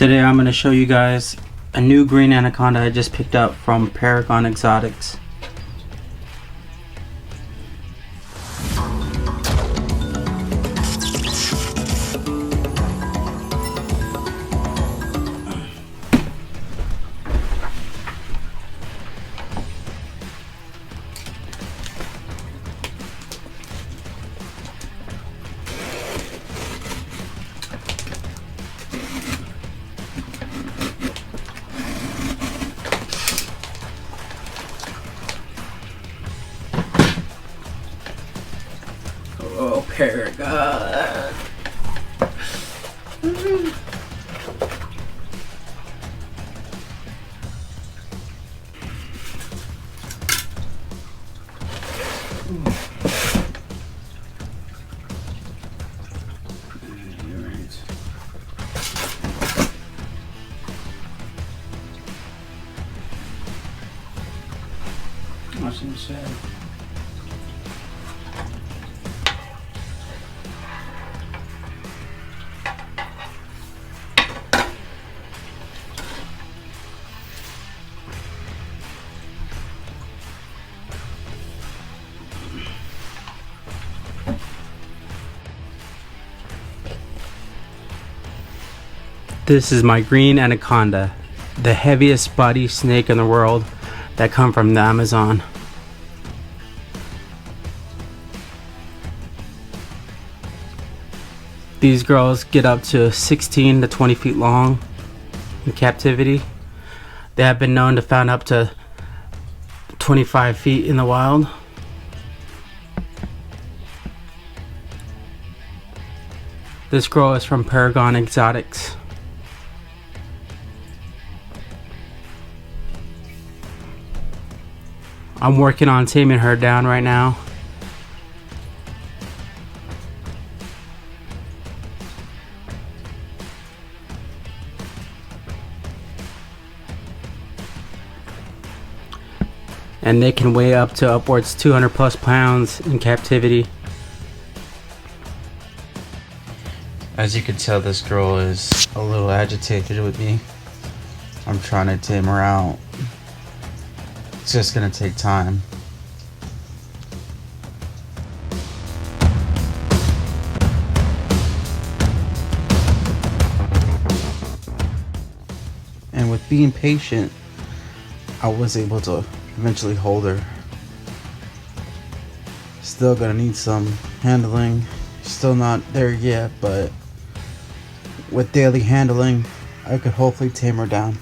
Today I'm going to show you guys a new green anaconda I just picked up from Paragon Exotics. Oh, paragon. What's inside? This is my green anaconda, the heaviest body snake in the world that come from the Amazon. These girls get up to 16 to 20 feet long in captivity. They have been known to found up to 25 feet in the wild. This girl is from Paragon Exotics. I'm working on taming her down right now. And they can weigh up to upwards 200 plus pounds in captivity. As you can tell, this girl is a little agitated with me. I'm trying to tame her out. It's just gonna take time. And with being patient, I was able to eventually hold her. Still gonna need some handling. Still not there yet, but with daily handling, I could hopefully tame her down.